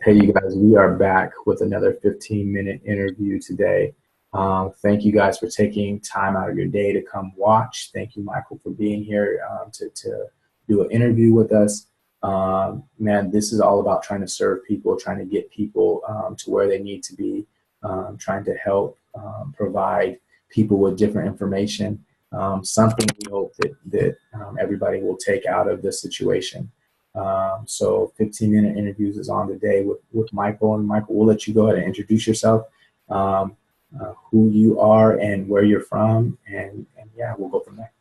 Hey, you guys, we are back with another 15-minute interview today. Thank you guys for taking time out of your day to come watch. Thank you, Michael, for being here to do an interview with us. Man, this is all about trying to serve people, trying to get people to where they need to be, trying to help provide people with different information, something we hope that everybody will take out of this situation. So 15-minute interviews is on today with Michael. And Michael, we'll let you go ahead and introduce yourself, who you are and where you're from. And yeah, we'll go from there.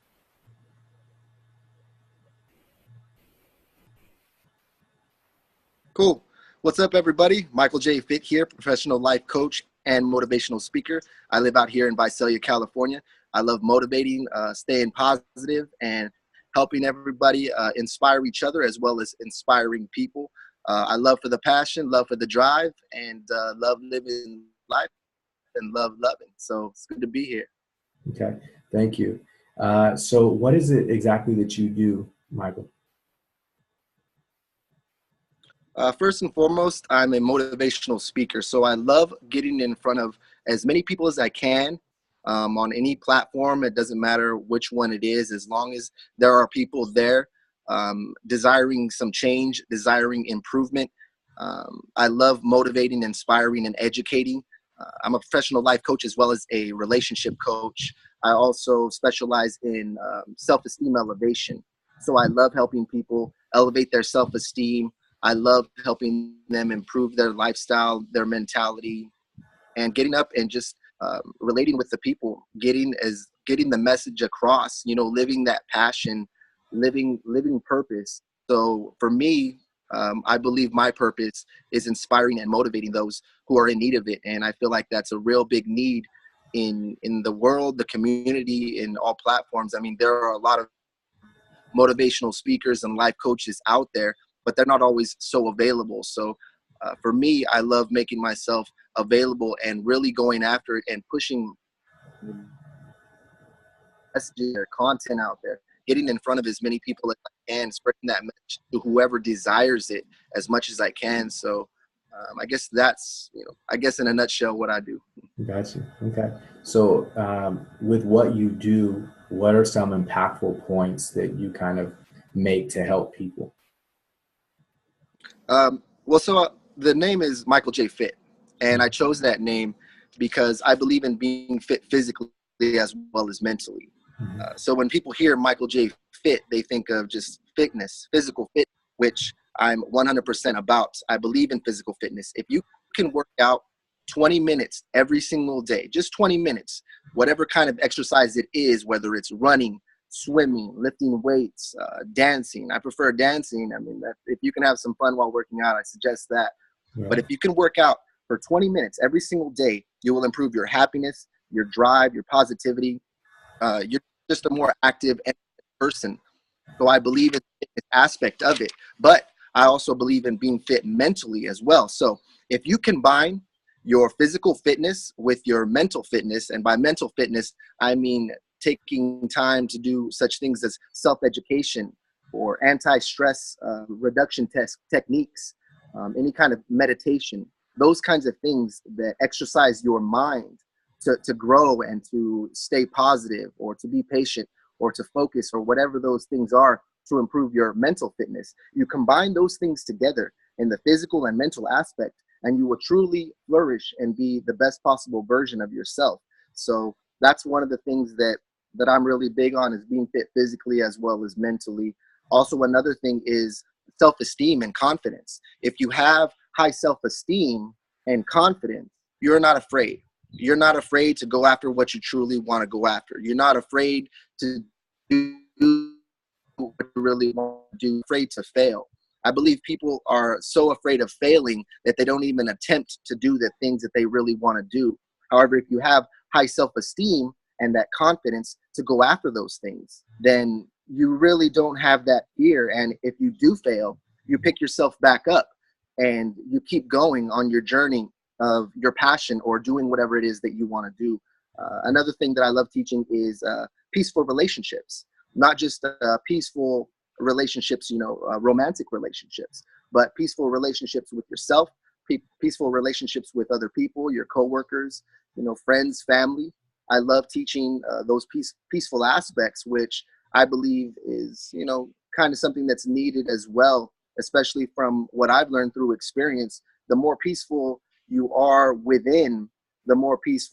Cool. What's up, everybody? Michael J. Fit here, professional life coach and motivational speaker. I live out here in Visalia, California. I love motivating, staying positive, and helping everybody inspire each other as well as inspiring people. I love for the passion, love for the drive, and love living life and love loving. So it's good to be here. Okay, thank you. So what is it exactly that you do, Michael? First and foremost, I'm a motivational speaker. So I love getting in front of as many people as I can on any platform. It doesn't matter which one it is, as long as there are people there desiring some change, desiring improvement. I love motivating, inspiring, and educating. I'm a professional life coach as well as a relationship coach. I also specialize in self-esteem elevation. So I love helping people elevate their self-esteem. I love helping them improve their lifestyle, their mentality, and getting up and just relating with the people, getting the message across. You know, living that passion, living purpose. So for me, I believe my purpose is inspiring and motivating those who are in need of it, and I feel like that's a real big need in the world, the community, in all platforms. I mean, there are a lot of motivational speakers and life coaches out there, but they're not always so available. So for me, I love making myself available and really going after it and pushing messages or content out there, getting in front of as many people as I can, spreading that message to whoever desires it as much as I can. So I guess that's, I guess in a nutshell what I do. Gotcha. Okay. So with what you do, what are some impactful points that you kind of make to help people? The name is Michael J. Fit, and I chose that name because I believe in being fit physically as well as mentally. So when people hear Michael J. Fit, they think of just fitness, physical fit, which I'm 100% about. I believe in physical fitness. If you can work out 20 minutes every single day, just 20 minutes, whatever kind of exercise it is, whether it's running, swimming, lifting weights, dancing. I prefer dancing. I mean, if you can have some fun while working out, I suggest that. Yeah. But if you can work out for 20 minutes every single day, you will improve your happiness, your drive, your positivity. You're just a more active person. So I believe in the aspect of it. But I also believe in being fit mentally as well. So if you combine your physical fitness with your mental fitness, and by mental fitness, I mean taking time to do such things as self-education or anti-stress reduction techniques, any kind of meditation, those kinds of things that exercise your mind to grow and to stay positive or to be patient or to focus or whatever those things are to improve your mental fitness. You combine those things together in the physical and mental aspect, and you will truly flourish and be the best possible version of yourself. So that's one of the things that I'm really big on, is being fit physically as well as mentally. Also, another thing is self-esteem and confidence. If you have high self-esteem and confidence, you're not afraid. You're not afraid to go after what you truly want to go after. You're not afraid to do what you really want to do, afraid to fail. I believe people are so afraid of failing that they don't even attempt to do the things that they really want to do. However, if you have high self-esteem and that confidence to go after those things, then you really don't have that fear. And if you do fail, you pick yourself back up and you keep going on your journey of your passion or doing whatever it is that you want to do. Another thing that I love teaching is peaceful relationships, not just peaceful relationships, romantic relationships, but peaceful relationships with yourself, peaceful relationships with other people, your coworkers, friends, family. I love teaching those peaceful aspects, which I believe is, kind of something that's needed as well, especially from what I've learned through experience. The more peaceful you are within, the more peace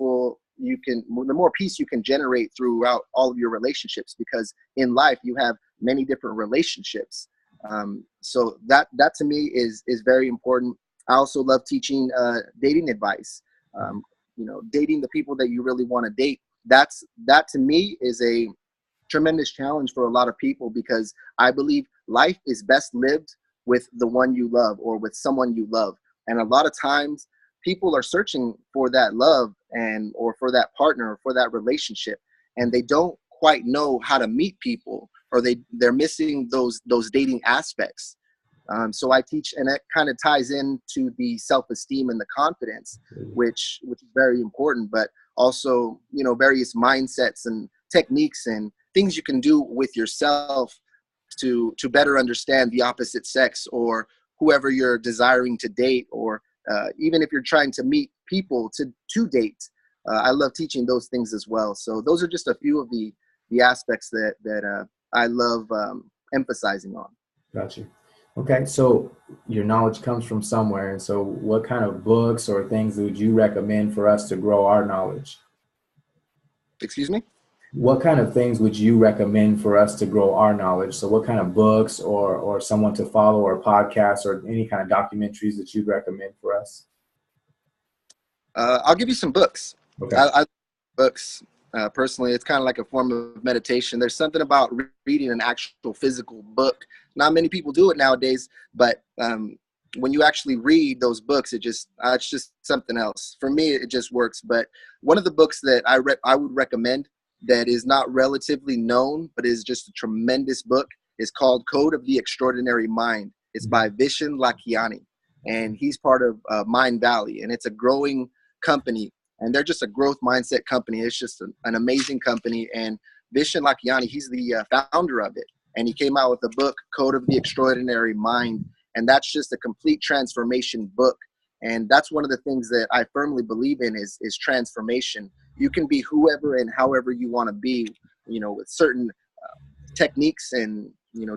you can generate throughout all of your relationships, because in life you have many different relationships. So that to me is very important. I also love teaching dating advice. Dating the people that you really want to date. That to me is a tremendous challenge for a lot of people, because I believe life is best lived with the one you love or with someone you love. And a lot of times people are searching for that love or for that partner or for that relationship, and they don't quite know how to meet people, or they're missing those dating aspects. So I teach, and that kind of ties into the self-esteem and the confidence, which is very important, but also, various mindsets and techniques and things you can do with yourself to better understand the opposite sex or whoever you're desiring to date, or even if you're trying to meet people to date. I love teaching those things as well. So those are just a few of the aspects that I love emphasizing on. Gotcha. Okay, so your knowledge comes from somewhere, and so what kind of books or things would you recommend for us to grow our knowledge? Excuse me? What kind of things would you recommend for us to grow our knowledge? So what kind of books or someone to follow, or podcasts, or any kind of documentaries that you'd recommend for us? I'll give you some books. Okay. I books. Personally, it's kind of like a form of meditation. There's something about reading an actual physical book. Not many people do it nowadays, but when you actually read those books, it's just something else. For me, it just works. But one of the books that I would recommend that is not relatively known, but is just a tremendous book, is called Code of the Extraordinary Mind. It's by Vishen Lakhiani, and he's part of Mind Valley, and it's a growing company. And they're just a growth mindset company. It's just an amazing company. And Vishen Lakhiani, he's the founder of it. And he came out with a book, Code of the Extraordinary Mind. And that's just a complete transformation book. And that's one of the things that I firmly believe in is transformation. You can be whoever and however you want to be, with certain techniques and,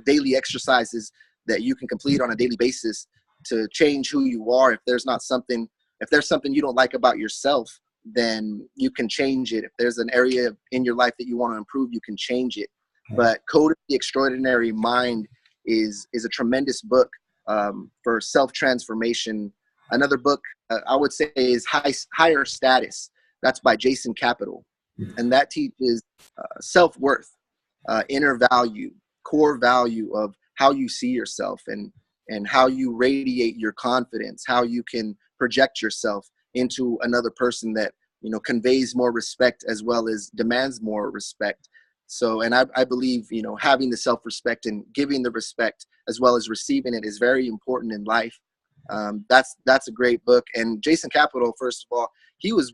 daily exercises that you can complete on a daily basis to change who you are. If there's something you don't like about yourself, then you can change it. If there's an area in your life that you want to improve, you can change it. But Code of the Extraordinary Mind is a tremendous book for self-transformation. Another book I would say is Higher Status. That's by Jason Capital. And that teaches self-worth, inner value, core value of how you see yourself and how you radiate your confidence, how you can project yourself into another person that, conveys more respect as well as demands more respect. So, and I believe, having the self-respect and giving the respect as well as receiving it is very important in life. That's a great book. And Jason Capital, first of all, he was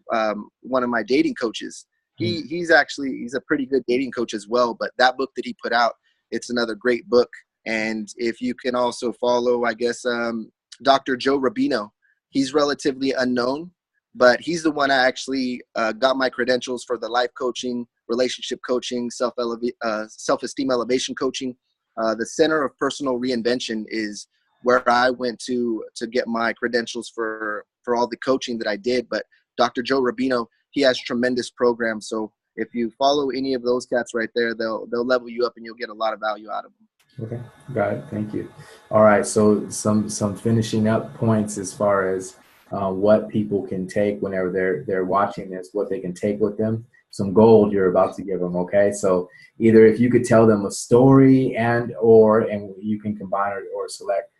one of my dating coaches. He's a pretty good dating coach as well. But that book that he put out, it's another great book. And if you can also follow, I guess, Dr. Joe Rubino, he's relatively unknown, but he's the one I actually got my credentials for the life coaching, relationship coaching, self-esteem elevation coaching. The Center of Personal Reinvention is where I went to get my credentials for all the coaching that I did. But Dr. Joe Rubino, he has tremendous programs. So if you follow any of those cats right there, they'll level you up and you'll get a lot of value out of them. Okay, got it. Thank you. All right, so some finishing up points as far as what people can take whenever they're watching this, what they can take with them. Some gold you're about to give them. Okay, so either if you could tell them a story and you can combine or select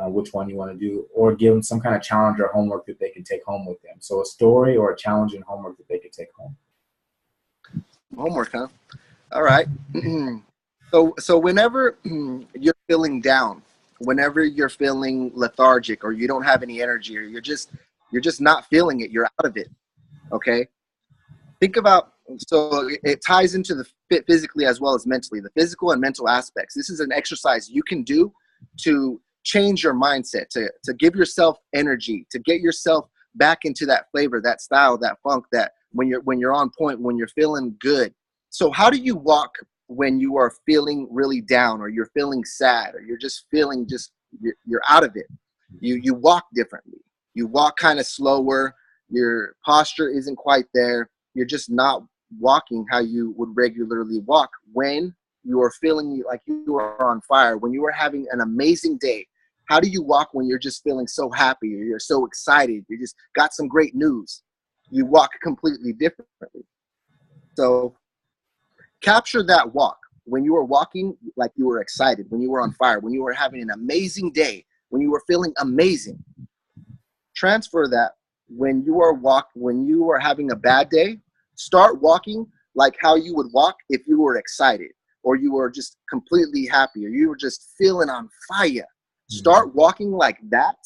which one you want to do, or give them some kind of challenge or homework that they can take home with them. So a story or a challenge and homework that they could take home. Homework, huh? All right. So whenever you're feeling down, whenever you're feeling lethargic, or you don't have any energy, or you're just not feeling it, you're out of it. Okay. Think about, so it ties into the fit physically as well as mentally, the physical and mental aspects. This is an exercise you can do to change your mindset, to give yourself energy, to get yourself back into that flavor, that style, that funk, that when you're on point, when you're feeling good. So how do you walk when you are feeling really down, or you're feeling sad, or you're just feeling you're out of it? You walk differently. You walk kind of slower. Your posture isn't quite there. You're just not walking how you would regularly walk when you are feeling like you are on fire, when you are having an amazing day. How do you walk when you're just feeling so happy, or you're so excited, you just got some great news? You walk completely differently. So capture that walk when you were walking like you were excited, when you were on fire, when you were having an amazing day, when you were feeling amazing. Transfer that when you are having a bad day. Start walking like how you would walk if you were excited, or you were just completely happy, or you were just feeling on fire. Start walking like that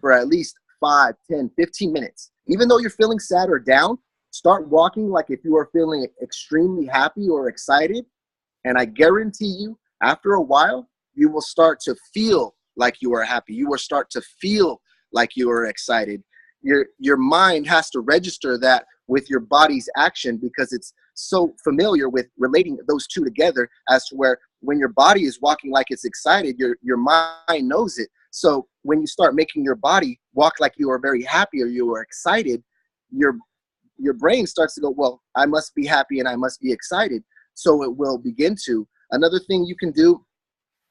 for at least 5, 10, 15 minutes. Even though you're feeling sad or down, start walking like if you are feeling extremely happy or excited. And I guarantee you, after a while, you will start to feel like you are happy. You will start to feel like you are excited. Your mind has to register that with your body's action, because it's so familiar with relating those two together, as to where when your body is walking like it's excited, your mind knows it. So when you start making your body walk like you are very happy or you are excited, your brain starts to go, well, I must be happy and I must be excited. So it will begin to. Another thing you can do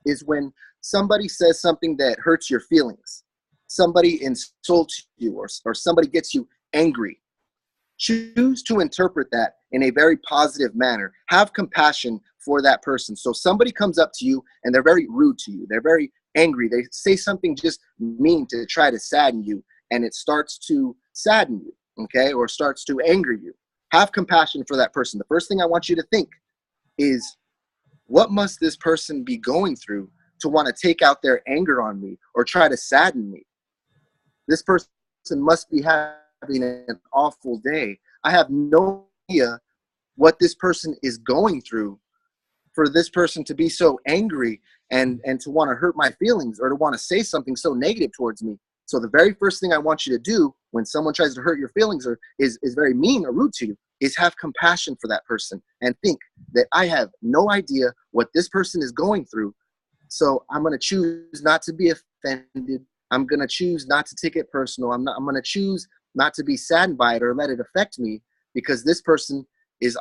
is when somebody says something that hurts your feelings, somebody insults you, or somebody gets you angry, choose to interpret that in a very positive manner. Have compassion for that person. So somebody comes up to you and they're very rude to you. They're very angry. They say something just mean to try to sadden you, and it starts to sadden you, okay, or starts to anger you. Have compassion for that person. The first thing I want you to think is, what must this person be going through to want to take out their anger on me or try to sadden me? This person must be having an awful day. I have no idea what this person is going through for this person to be so angry and to want to hurt my feelings, or to want to say something so negative towards me. So the very first thing I want you to do when someone tries to hurt your feelings or is very mean or rude to you is have compassion for that person, and think that I have no idea what this person is going through. So I'm going to choose not to be offended. I'm going to choose not to take it personal. I'm going to choose not to be saddened by it or let it affect me, because this person is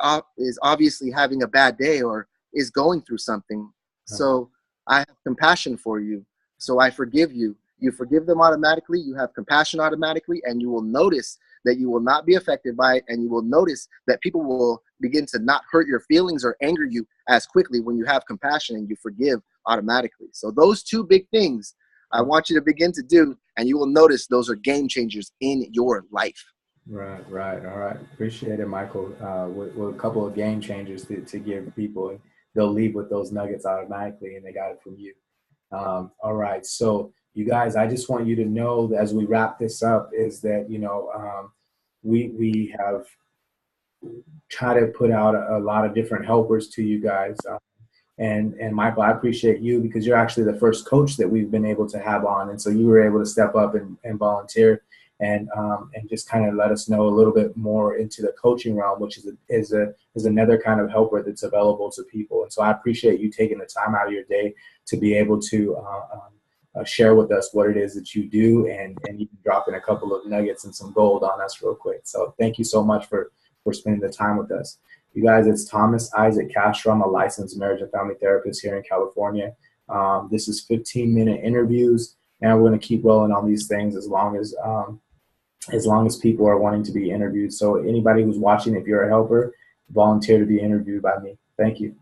obviously having a bad day or is going through something. So I have compassion for you. So I forgive you. You forgive them automatically. You have compassion automatically, and you will notice that you will not be affected by it. And you will notice that people will begin to not hurt your feelings or anger you as quickly when you have compassion and you forgive automatically. So those two big things I want you to begin to do, and you will notice those are game changers in your life. Right. All right. Appreciate it, Michael. With a couple of game changers to give people, and they'll leave with those nuggets automatically, and they got it from you. All right. So you guys, I just want you to know that as we wrap this up, is that, we have tried to put out a lot of different helpers to you guys. And Michael, I appreciate you, because you're actually the first coach that we've been able to have on. And so you were able to step up and volunteer and just kind of let us know a little bit more into the coaching realm, which is another kind of helper that's available to people. And so I appreciate you taking the time out of your day to be able to share with us what it is that you do, and you can drop in a couple of nuggets and some gold on us real quick. So thank you so much for spending the time with us. You guys, it's Thomas Isaac Castro. I'm a licensed marriage and family therapist here in California. This is 15-minute interviews, and we're going to keep rolling on these things as long as people are wanting to be interviewed. So anybody who's watching, if you're a helper, volunteer to be interviewed by me. Thank you.